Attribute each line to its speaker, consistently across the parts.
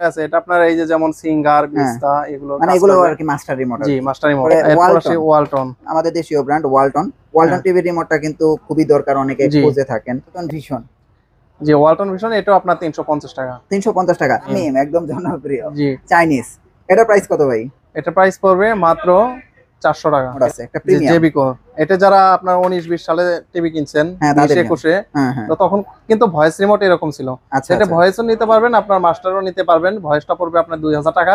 Speaker 1: আছে এটা আপনার এই যে যেমন সিঙ্গার ভিস্তা এগুলো
Speaker 2: মানে এগুলো আর কি মাস্টার রিমোট।
Speaker 1: জি মাস্টার রিমোট। এরপর আছে ওয়ালটন,
Speaker 2: আমাদের দেশীয় ব্র্যান্ড ওয়ালটন। ওয়ালটন টিভির রিমোটটা কিন্তু খুবই দরকার, অনেকে খুঁজে থাকেন। ভীষণ
Speaker 1: জি ওয়ালটন ভীষণ, এটাও আপনার 350 টাকা।
Speaker 2: 350 টাকা একদম জনপ্রিয়। জি চাইনিজ। এটা প্রাইস কত ভাই? এটা
Speaker 1: প্রাইস পড়বে মাত্র 400 টাকা।
Speaker 2: আছে একটা প্রিমিয়াম
Speaker 1: জেবিকো। এটা যারা আপনার 19-20 সালে টিভি কিনছেন 20-21-এ, তো তখন কিন্তু ভয়েস রিমোট এরকম ছিল। এটা ভয়েসও নিতে পারবেন, আপনার মাস্টারও নিতে পারবেন। ভয়েসটা পড়বে আপনার 2000 টাকা,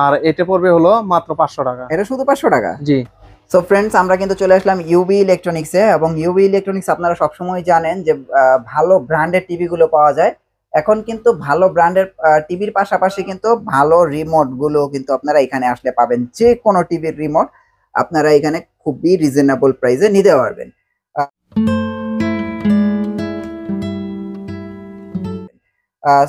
Speaker 1: আর এটা পড়বে হলো মাত্র 500 টাকা।
Speaker 2: এটা শুধু 500 টাকা?
Speaker 1: জি।
Speaker 2: সো ফ্রেন্ডস, আমরা কিন্তু চলে আসলাম ইউবি ইলেকট্রনিক্সে, এবং ইউবি ইলেকট্রনিক্স আপনারা সবসময় জানেন যে ভালো ব্র্যান্ডের টিভি গুলো পাওয়া যায়। এখন কিন্তু ভালো ব্র্যান্ডের টিভির পাশাপাশি কিন্তু ভালো রিমোট গুলো কিন্তু আপনারা এখানে আসলে পাবেন। যে কোনো টিভির রিমোট আপনারা এখানে খুবই রিজনেবল প্রাইসে নিতে পারবেন।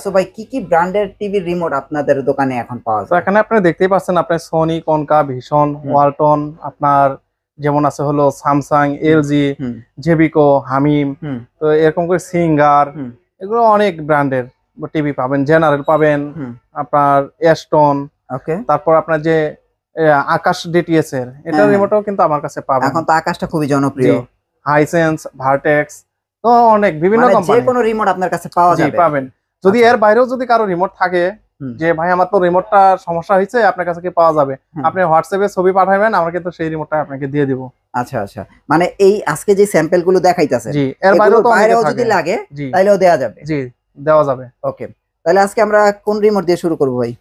Speaker 2: সো ভাই, কি কি ব্র্যান্ডের টিভি রিমোট আপনাদের দোকানে এখন পাওয়া যায়?
Speaker 1: এখানে আপনি দেখতেই পাচ্ছেন, আপনার সোনি, কনকা, ভীষণ, ওয়ালটন, আপনার যেমন আছে হলো স্যামসাং, এলজি, জেবিকো, হামিম, তো এরকম করে সিঙ্গার, এগুলো অনেক ব্র্যান্ডের টিভি পাবেন। জেনারেল পাবেন, আপনার এস্টন, তারপর আপনার যে আকাশ ডিটিএস এর এটা রিমোটও কিন্তু আমার কাছে পাবেন।
Speaker 2: এখন তো আকাশটা খুবই জনপ্রিয়।
Speaker 1: হাইসেন্স, ভার্টেক্স, তো অনেক বিভিন্ন কোম্পানি,
Speaker 2: যে কোনো রিমোট আপনার কাছে পাওয়া যাবে,
Speaker 1: পাবেন। যদি এর বাইরেও যদি কারো রিমোট থাকে, যে ভাই আমার তো রিমোটটা সমস্যা হয়েছে, আপনার কাছে কি পাওয়া যাবে, আপনি হোয়াটসঅ্যাপে ছবি পাঠাবেন, আমরা কিন্তু সেই রিমোটটা আপনাকে দিয়ে দিব।
Speaker 2: আচ্ছা আচ্ছা, মানে এই আজকে যে স্যাম্পল গুলো দেখাইতাছে,
Speaker 1: জি এর
Speaker 2: বাইরেও যদি লাগে তাইলেও দেয়া যাবে?
Speaker 1: জি দেওয়া যাবে।
Speaker 2: ওকে, তাহলে আজকে আমরা কোন রিমোট দিয়ে শুরু করব ভাই?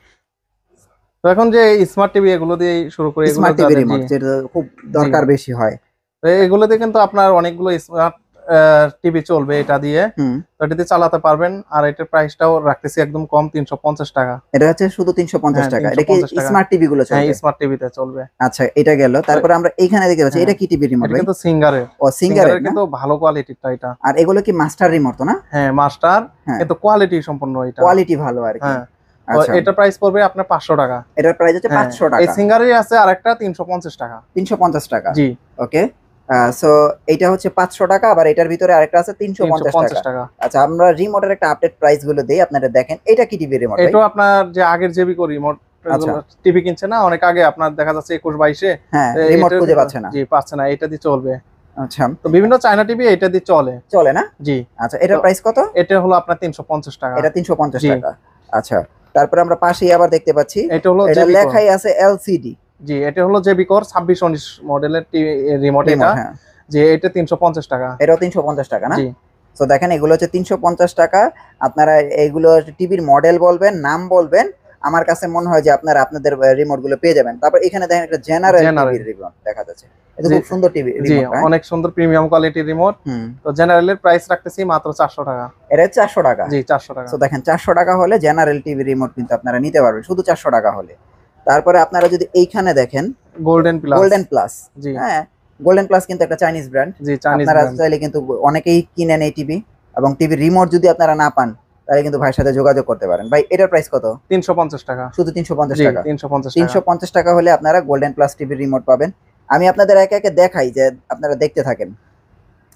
Speaker 1: তো এখন যে স্মার্ট টিভি এগুলো দিয়ে শুরু করি,
Speaker 2: স্মার্ট টিভি রিমোট যেটা খুব দরকার বেশি হয়,
Speaker 1: তো এগুলোতে কিন্তু আপনার অনেকগুলো স্মার্ট টিভি চলবে এটা দিয়ে, তো এটাতে চালাতে পারবেন। আর এটার প্রাইসটাও রাখতেছি একদম কম, 350 টাকা।
Speaker 2: এটা হচ্ছে শুধু 350 টাকা। এটা কি স্মার্ট টিভি গুলো চলবে?
Speaker 1: হ্যাঁ স্মার্ট টিভিতে চলবে।
Speaker 2: আচ্ছা, এটা গেল। তারপর আমরা এইখানে দেখতে পাচ্ছি এটা কি টিভি রিমোট?
Speaker 1: এটা কিন্তু সিঙ্গারের।
Speaker 2: ও সিঙ্গারের,
Speaker 1: কিন্তু ভালো কোয়ালিটিটা এটা।
Speaker 2: আর এগুলো কি মাস্টার রিমোট তো না?
Speaker 1: হ্যাঁ মাস্টার, কিন্তু কোয়ালিটি সম্পূর্ণ, এটা
Speaker 2: কোয়ালিটি ভালো আর কি।
Speaker 1: আচ্ছা, এটা প্রাইস পড়বে আপনার 500 টাকা।
Speaker 2: এটার প্রাইস হচ্ছে 500 টাকা।
Speaker 1: এই সিঙ্গারের আছে আরেকটা 350 টাকা।
Speaker 2: 350 টাকা,
Speaker 1: জি।
Speaker 2: ওকে, সো এটা হচ্ছে 500 টাকা, আবার এটার ভিতরে আরেকটা আছে 350 টাকা। আচ্ছা, আমরা রিমোটের একটা আপডেট প্রাইস গুলো দেই, আপনারা দেখেন। এটা কি টিভি রিমোট?
Speaker 1: এটা আপনার যে আগের জেবিকো রিমোট, টিভি কিনছে না অনেক আগে, আপনার দেখা যাচ্ছে 21-22-এ
Speaker 2: রিমোট খুঁজে পাচ্ছে না।
Speaker 1: জি পাচ্ছে না, এটা দিয়ে চলবে।
Speaker 2: আচ্ছা,
Speaker 1: তো বিভিন্ন চায়না টিভি এটা দিয়ে চলে না? জি।
Speaker 2: আচ্ছা, এটার প্রাইস কত?
Speaker 1: এটা হলো আপনার 350 টাকা।
Speaker 2: এটা 350 টাকা। আচ্ছা, তারপর আমরা পাশেই আবার দেখতে পাচ্ছি,
Speaker 1: এটা হলো
Speaker 2: এটা লেখাই আছে এলসিডি।
Speaker 3: জি, এটা হলো জেবিকোর 2619 মডেলের রিমোট এটা, যে এটা 350 টাকা।
Speaker 2: এটাও 350 টাকা না? জি। সো দেখেন, এগুলো হচ্ছে 350 টাকা। আপনারা এইগুলো টিভির মডেল বলবেন, নাম বলবেন, আমার কাছে মনে হয় যে আপনারা আপনাদের রিমোট গুলো পেয়ে যাবেন। তারপর এখানে দেখেন একটা জেনারেল টিভির রিমোট দেখা যাচ্ছে। এটা খুব সুন্দর টিভি রিমোট।
Speaker 1: জি, অনেক সুন্দর প্রিমিয়াম কোয়ালিটির রিমোট। তো জেনারেলের প্রাইস রাখতেছি মাত্র 400 টাকা।
Speaker 2: এটা 400 টাকা?
Speaker 1: জি 400 টাকা।
Speaker 2: সো দেখেন, 400 টাকা হলে জেনারেল টিভি রিমোট কিন্তু আপনারা নিতে পারবেন, শুধু 400 টাকা হলে। তারপরে আপনারা যদি এইখানে দেখেন গোল্ডেন প্লাস, জি হ্যাঁ, গোল্ডেন প্লাস কিন্তু একটা চাইনিজ ব্র্যান্ড।
Speaker 1: জি, চাইনিজ
Speaker 2: আপনারা চাইলে কিন্তু অনেকেই কিনেন এই টিভি, এবং টিভি রিমোট যদি আপনারা না পান তাহলে কিন্তু ভাইয়ের সাথে যোগাযোগ করতে পারেন। ভাই, এটার প্রাইস কত?
Speaker 1: 350 টাকা।
Speaker 2: শুধু 350 টাকা?
Speaker 1: 350
Speaker 2: টাকা হলে আপনারা গোল্ডেন প্লাস টিভি রিমোট পাবেন। আমি আপনাদের একে একে দেখাই, যে আপনারা দেখতে থাকেন।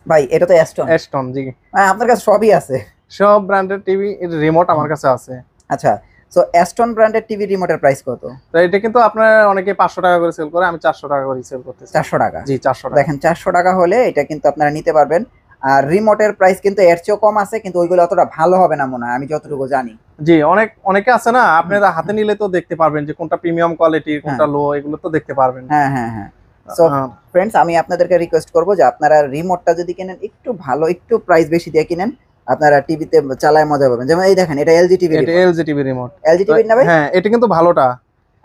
Speaker 2: ভাই, এটা তো এস্টন।
Speaker 1: জি,
Speaker 2: আপনার কাছে সবই আছে?
Speaker 1: সব ব্র্যান্ডের টিভি রিমোট আমার কাছে আছে।
Speaker 2: আচ্ছা, সো এস্টন ব্র্যান্ডের টিভি রিমোটের প্রাইস কত?
Speaker 1: তো এটা কিন্তু আপনার অনেকে 500 টাকা করে সেল করে, আমি 400 টাকা করে সেল করতেছি।
Speaker 2: 400 টাকা?
Speaker 1: জি 400 টাকা।
Speaker 2: দেখেন, 400 টাকা হলে এটা কিন্তু আপনারা নিতে পারবেন। আর রিমোটের প্রাইস কিন্তু এর চেয়েও কম আছে, কিন্তু ওইগুলো অতটা ভালো হবে না মনে হয়, আমি যতটুকু জানি।
Speaker 1: জি, অনেকে আছে না, আপনারা হাতে নিলে তো দেখতে পারবেন যে কোনটা প্রিমিয়াম কোয়ালিটি, কোনটা লো, এগুলো তো দেখতে পারবেন।
Speaker 2: হ্যাঁ হ্যাঁ হ্যাঁ। সো ফ্রেন্ডস, আমি আপনাদেরকে রিকোয়েস্ট করব যে আপনারা রিমোটটা যদি কিনেন একটু ভালো, একটু প্রাইস বেশি দিয়ে কিনেন, আপনারা টিভিতে চালায় মজা পাবেন। যেমন এই দেখেন, এটা এলজি টিভি।
Speaker 1: এটা LG TV remote.
Speaker 2: LG TV না ভাই?
Speaker 1: হ্যাঁ, এটা কিন্তু ভালোটা।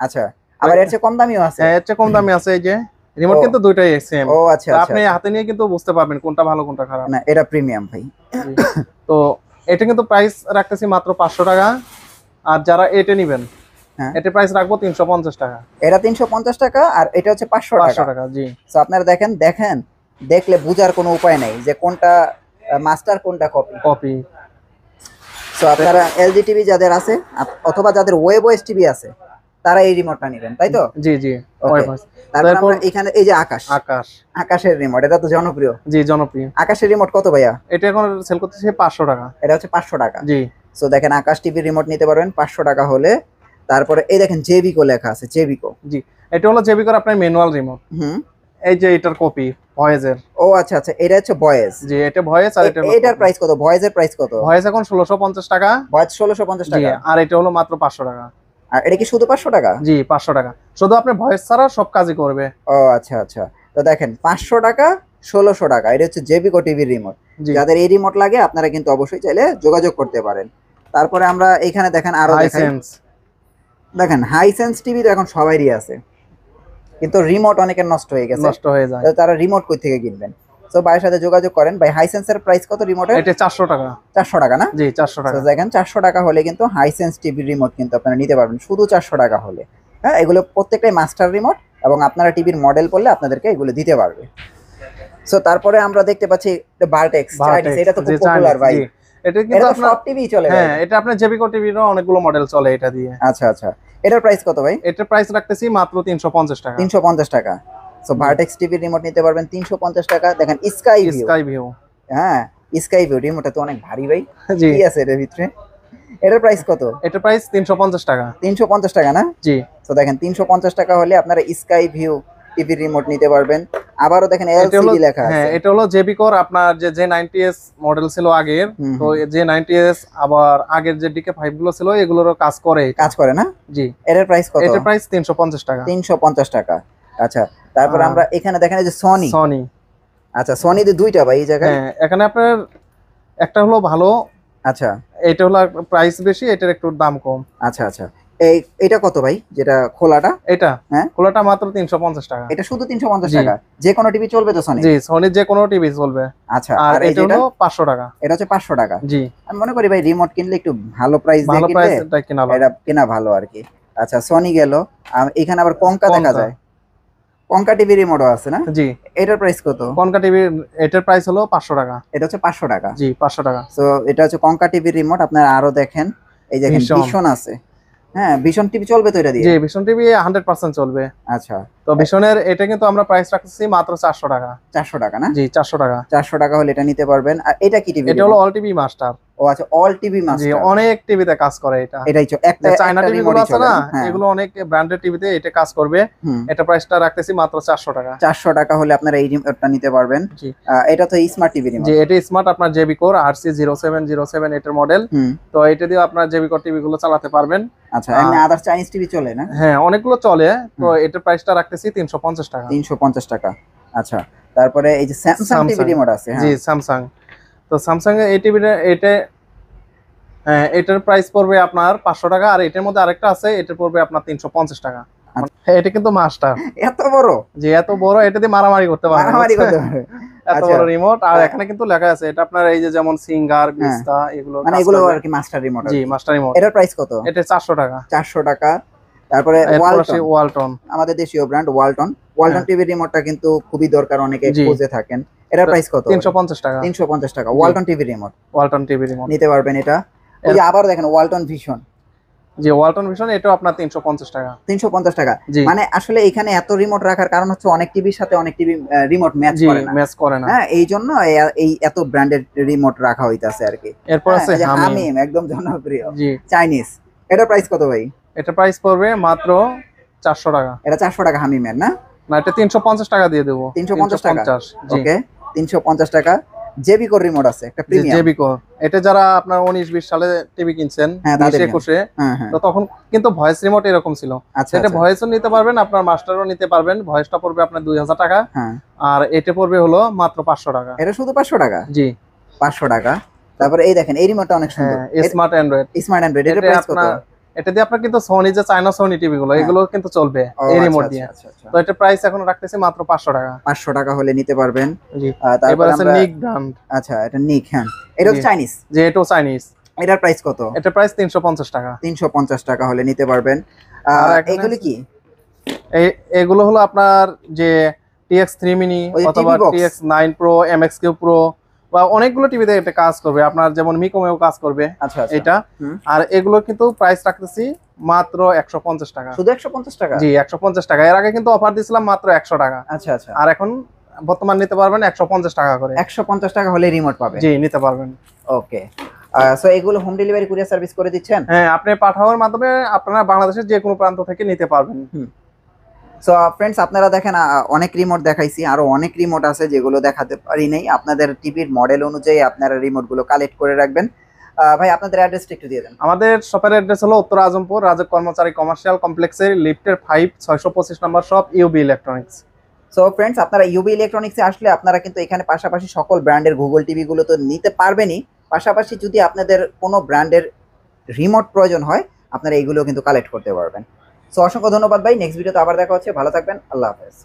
Speaker 2: আচ্ছা, আবার এর চেয়ে কম দামিও আছে?
Speaker 1: হ্যাঁ, এর চেয়ে কম দামি আছে। এই যে রিমোট কিন্তু দুইটাই সেম।
Speaker 2: ও আচ্ছা,
Speaker 1: আপনি হাতে নিয়ে কিন্তু বুঝতে পারবেন কোনটা ভালো কোনটা খারাপ।
Speaker 2: না, এটা প্রিমিয়াম ভাই।
Speaker 1: তো এটা কিন্তু প্রাইস রাখতেছি মাত্র 500 টাকা। আর যারা এটা নেবেন, এটা প্রাইস রাখবো 350 টাকা।
Speaker 2: এটা 350 টাকা, আর এটা হচ্ছে 500 টাকা।
Speaker 1: জি।
Speaker 2: সো আপনারা দেখেন, দেখলে বুঝার কোনো উপায় নাই যে কোনটা মাস্টার কোনটা কপি। সো আপনারা এলজি টিভি যাদের আছে, অথবা যাদের ওয়েব ওএস টিভি আছে, তারা এই রিমোটটা নেবেন, তাই তো?
Speaker 1: জি জি।
Speaker 2: তারপর এখানে এই যে আকাশের রিমোট, এটা তো জনপ্রিয়।
Speaker 1: জি, জনপ্রিয়।
Speaker 2: আকাশের রিমোট কত ভাইয়া?
Speaker 1: এটা এখন সেল করতেছে 500 টাকা।
Speaker 2: এটা হচ্ছে 500 টাকা।
Speaker 1: জি।
Speaker 2: সো দেখেন আকাশ টিভির রিমোট নিতে পারবেন 500 টাকা হলে। তারপরে এই দেখেন জেবিকো লেখা আছে, জেবিকো।
Speaker 3: জি, এটা হলো জেবিকোর আপনার ম্যানুয়াল রিমোট। এই যে এটার কপি ভয়েজের।
Speaker 2: ও আচ্ছা আচ্ছা, এটা হচ্ছে ভয়েস।
Speaker 3: জি, এটা ভয়েস আর এটা
Speaker 2: এটার প্রাইস কত? ভয়েসের প্রাইস কত?
Speaker 3: ভয়েস এখন 1650 টাকা,
Speaker 2: ভয়েস 1650 টাকা।
Speaker 3: আর এটা হলো মাত্র 500 টাকা।
Speaker 2: আর এটা কি শুধু 500 টাকা?
Speaker 3: জি, 500 টাকা, শুধু আপনি ভয়েস ছাড়া সব কাজই করবে।
Speaker 2: ও আচ্ছা আচ্ছা, তো দেখেন 500 টাকা 1600 টাকা, এটা হচ্ছে জেবিকো টিভির রিমোট। যাদের এই রিমোট লাগে আপনারা কিন্তু অবশ্যই চাইলে যোগাযোগ করতে পারেন। তারপরে আমরা এখানে দেখেন আরো দেখেন হাইসেন্স টিভি তো এখন সবারই আছে, কিন্তু রিমোট অনেকের নষ্ট হয়ে গেছে,
Speaker 3: নষ্ট হয়ে যায়,
Speaker 2: তারা রিমোট কই থেকে কিনবেন? তো ভাইয়ের সাথে যোগাযোগ করেন। ভাই হাইসেন্সের প্রাইস কত রিমোটের?
Speaker 3: এটা 400 টাকা।
Speaker 2: 400 টাকা না?
Speaker 3: জি, 400 টাকা।
Speaker 2: তো দেখেন 400 টাকা হলে কিন্তু হাইসেন্স টিভির রিমোট কিন্তু আপনারা নিতে পারবেন শুধু 400 টাকা হলে। হ্যাঁ, এগুলো প্রত্যেকটাই মাস্টার রিমোট এবং আপনারা টিভির মডেল করলে আপনাদেরকে এগুলো দিতে পারবে। সো তারপরে আমরা দেখতে পাচ্ছি ভার্টেক্স, এটা তো খুব পপুলার ভাই।
Speaker 3: এটা কিন্তু আপনার
Speaker 2: সব টিভি চলে।
Speaker 3: হ্যাঁ, এটা আপনার জেবিকো টিভিরও অনেকগুলো মডেল চলে এটা দিয়ে।
Speaker 2: আচ্ছা আচ্ছা, এটার প্রাইস কত ভাই?
Speaker 3: এটার প্রাইস রাখতেছি মাত্র 350 টাকা।
Speaker 2: 350 টাকা। সো ভার্টেক্স টিভির রিমোট নিতে পারবেন 350 টাকা। দেখেন স্কাই ভিউ। হ্যাঁ, স্কাই ভিউ রিমোটটা তো অনেক ভারী ভাই।
Speaker 3: জি,
Speaker 2: কি আছে এর ভিতরে? এটার প্রাইস কত?
Speaker 3: এটার প্রাইস 350 টাকা।
Speaker 2: 350 টাকা না?
Speaker 3: জি।
Speaker 2: তো দেখেন 350 টাকা হলে আপনারা স্কাই ভিউ টিভির রিমোট নিতে পারবেন। আবারও দেখেন এলসিডি লেখা আছে।
Speaker 3: হ্যাঁ, এটা হলো জেবিকোর আপনার যে J90s মডেল ছিল আগের, তো J90s আবার আগের যে DK5 গুলো ছিল এগুলোরও কাজ করে
Speaker 2: না?
Speaker 3: জি।
Speaker 2: এটার প্রাইস কত?
Speaker 3: এটার প্রাইস 350 টাকা।
Speaker 2: 350 টাকা। আচ্ছা, তারপর আমরা এখানে দেখেন এই যে সনি। আচ্ছা, সনিতে দুইটা ভাই এই জায়গায়।
Speaker 3: হ্যাঁ, এখানে আপনার একটা হলো ভালো,
Speaker 2: আচ্ছা
Speaker 3: এটা হলো প্রাইস বেশি, এটার একটু দাম কম।
Speaker 2: আচ্ছা আচ্ছা, এটা কত ভাই যেটা খোলাটা?
Speaker 3: এটা
Speaker 2: হ্যাঁ,
Speaker 3: খোলাটা মাত্র 350 টাকা।
Speaker 2: এটা শুধু 350 টাকা। যে কোনো টিভি চলবে তো সনি?
Speaker 3: জি, সনির যে কোনো টিভি চলবে।
Speaker 2: আচ্ছা,
Speaker 3: আর এটা হলো 500 টাকা।
Speaker 2: এটা হচ্ছে 500 টাকা।
Speaker 3: জি,
Speaker 2: আমি মনে করি ভাই রিমোট কিনলে একটু ভালো প্রাইস দিয়ে কিনলে
Speaker 3: এটা
Speaker 2: কেনা ভালো আর কি। আচ্ছা, সনি গেল। এখানে আবার কঙ্কা দেখা যায়, কঙ্কা টিভি রিমোটও আছে না?
Speaker 3: জি।
Speaker 2: এটার প্রাইস কত?
Speaker 3: কঙ্কা টিভি এটার প্রাইস হলো 500 টাকা।
Speaker 2: এটা হচ্ছে 500 টাকা।
Speaker 3: জি, 500 টাকা।
Speaker 2: সো এটা হচ্ছে কঙ্কা টিভি রিমোট। আপনারা আরো দেখেন এই যে ভিশন আছে। হ্যাঁ, ভিশন টিভি চলবে তো এটা দিয়ে?
Speaker 3: জি, ভিশন টিভি 100% চলবে।
Speaker 2: আচ্ছা,
Speaker 3: তো ভিশনের এটা কিন্তু আমরা প্রাইস রাখতেছি মাত্র 400 টাকা।
Speaker 2: 400 টাকা না?
Speaker 3: জি, 400 টাকা।
Speaker 2: 400 টাকা হলে এটা নিতে পারবেন। আর এটা কি টিভি?
Speaker 3: এটা হলো অল টিভি মাস্টার।
Speaker 2: ও আচ্ছা, অল টিভি মাস্টার।
Speaker 3: জি, অনেক টিভিতে কাজ করে এটা।
Speaker 2: এটাই তো একটা
Speaker 3: চায়না টিভি গুলো আছে না,
Speaker 2: হ্যাঁ,
Speaker 3: এগুলো অনেক ব্র্যান্ডেড টিভিতে এটা কাজ করবে। এটা প্রাইসটা রাখতেছি মাত্র 400 টাকা।
Speaker 2: 400 টাকা হলে আপনারা এই রিমোটটা নিতে পারবেন।
Speaker 3: জি।
Speaker 2: এটা তো স্মার্ট টিভি রিমোট।
Speaker 3: জি, এটা স্মার্ট আপনার জেবিকোর RC0707 এটার মডেল। তো এটা দিয়ে আপনার জেবিকোর টিভি গুলো চালাতে পারবেন।
Speaker 2: আচ্ছা, এমনি আদার চাইনিজ টিভি চলে না?
Speaker 3: হ্যাঁ, অনেকগুলো চলে। তো এটার প্রাইসটা রাখতেছি 350 টাকা।
Speaker 2: 350 টাকা। আচ্ছা, তারপরে এই যে স্যামসাং টিভি রিমোট আছে।
Speaker 3: জি, স্যামসাং। তো স্যামসাং এর এই টিভিটা এটার প্রাইস পড়বে আপনার 500 টাকা। আর এটার মধ্যে আরেকটা আছে, এটা পড়বে আপনার 350 টাকা। এটা কিন্তু মাস্টার।
Speaker 2: এত বড়?
Speaker 3: জি, এত বড়, এটা দিয়ে মারামারি করতে পারবে। এত বড় রিমোট। আর এখানে কিন্তু লেখা আছে এটা আপনার এই যে যেমন সিঙ্গার, ভিস্তা এগুলো,
Speaker 2: মানে এগুলো আর কি মাস্টার রিমোট?
Speaker 3: জি, মাস্টার রিমোট।
Speaker 2: এটার প্রাইস কত?
Speaker 3: এটা 400 টাকা।
Speaker 2: 400 টাকা। তারপরে
Speaker 3: ওয়ালটন,
Speaker 2: আমাদের দেশীয় ব্র্যান্ড ওয়ালটন টিভি রিমোটটা কিন্তু খুবই দরকার, অনেকে খুঁজে থাকেন। এটার প্রাইস কত?
Speaker 3: 350 টাকা।
Speaker 2: 350 টাকা। ওয়ালটন টিভি রিমোট নিতে পারবেন। এটা ওই যে আবার দেখেন ওয়ালটন ভিশন।
Speaker 3: জি, ওয়ালটন ভিশন, এটাও আপনার 350 টাকা।
Speaker 2: 350 টাকা। মানে আসলে এখানে এত রিমোট রাখার কারণ হচ্ছে অনেক টিভির সাথে অনেক টিভি রিমোট ম্যাচ করে না। হ্যাঁ, এই জন্য এই এত ব্র্যান্ডেড রিমোট রাখা হইতাছে আর কি।
Speaker 3: এরপর আছে
Speaker 2: হামিম, একদম জনপ্রিয়। জি, চাইনিজ। এটার প্রাইস কত ভাই?
Speaker 3: এটা প্রাইস পড়বে মাত্র 400 টাকা।
Speaker 2: এটা 400 টাকা হামিমের না?
Speaker 3: না, এটা 350 টাকা দিয়ে দেব।
Speaker 2: 350 টাকা। ওকে, 350 টাকা। জেবিকোর রিমোট আছে একটা প্রিমিয়াম।
Speaker 3: জেবিকো, এটা যারা আপনার 19-20 সালে টিভি কিনছেন, 20-21-এ, তো তখন কিন্তু ভয়েস রিমোট এরকম ছিল। এটা ভয়েসও নিতে পারবেন, আপনার মাস্টারও নিতে পারবেন। ভয়েসটা পড়বে আপনার 2000 টাকা। আর এটা পড়বে হলো মাত্র 500 টাকা।
Speaker 2: এটা শুধু 500 টাকা? জি, 500 টাকা। তারপরে এই দেখেন এই রিমোটটা অনেক সুন্দর,
Speaker 3: স্মার্ট অ্যান্ড্রয়েড। এর প্রাইস কত? এটা দিয়ে আপনার কিন্তু সনি যে চায়না সনি টিভি গুলো, এগুলো কিন্তু চলবে এই রিমোট দিয়ে। তো এটা প্রাইস এখন রাখতেছি মাত্র 500 টাকা। 500 টাকা হলে নিতে পারবেন। জি। তারপর আছে নিক ব্র্যান্ড। আচ্ছা, এটা নিক। হ্যাঁ, এটা তো চাইনিজ। জি, এটাও চাইনিজ। এটার প্রাইস কত? এটা প্রাইস 350 টাকা। 350 টাকা হলে নিতে পারবেন। আর এগুলো কি? এগুলো হলো আপনার যে TX3 মিনি অথবা TX9 Pro, MX3 Pro বা অনেকগুলো টিভিতে এটা কাজ করবে। আপনার যেমন মিকোমেও কাজ করবে। আচ্ছা, এটা। আর এগুলো কিন্তু প্রাইস রাখতেছি মাত্র 150 টাকা। শুধু 150 টাকা? জি, 150 টাকা। এর আগে কিন্তু অফার দিছিলাম মাত্র 100 টাকা। আচ্ছা আচ্ছা। আর এখন বর্তমান নিতে পারবেন 150 টাকা করে। 150 টাকা হলে রিমোট পাবেন? জি, নিতে পারবেন। ওকে।
Speaker 2: সো এগুলো হোম ডেলিভারি কুরিয়ার সার্ভিস করে দিচ্ছেন?
Speaker 1: হ্যাঁ, আপনি পাঠানোর মাধ্যমে আপনারা বাংলাদেশের যে কোনো প্রান্ত থেকে নিতে পারবেন।
Speaker 2: সো ফ্রেন্ডস, আপনারা দেখেন অনেক রিমোট দেখাইছি, আরো অনেক রিমোট আছে যেগুলো দেখাতে পারি নাই। আপনাদের টিভির মডেল অনুযায়ী আপনারা রিমোট গুলো কালেক্ট করে রাখবেন। ভাই আপনাদের অ্যাড্রেসটা একটু দিয়ে দেন।
Speaker 1: আমাদের শপের অ্যাড্রেস হলো উত্তর আজমপুর রাজক কর্মচারী কমার্শিয়াল কমপ্লেক্সের লিফটের 5 625 নম্বর shop UB electronics.
Speaker 2: So friends, আপনারা ইউবি ইলেকট্রনিক্সে আসলে আপনারা কিন্তু এখানে পাশাপাশি সকল ব্র্যান্ডের গুগল টিভি গুলো তো নিতে পারবেনই, পাশাপাশি যদি আপনাদের কোনো ব্র্যান্ডের রিমোট প্রয়োজন হয় আপনারা এইগুলো কিন্তু কালেক্ট করতে পারবেন। সো অসংখ্য ধন্যবাদ ভাই, নেক্সট ভিডিওতে আবার দেখা হচ্ছে, ভালো থাকবেন, আল্লাহ হাফেজ।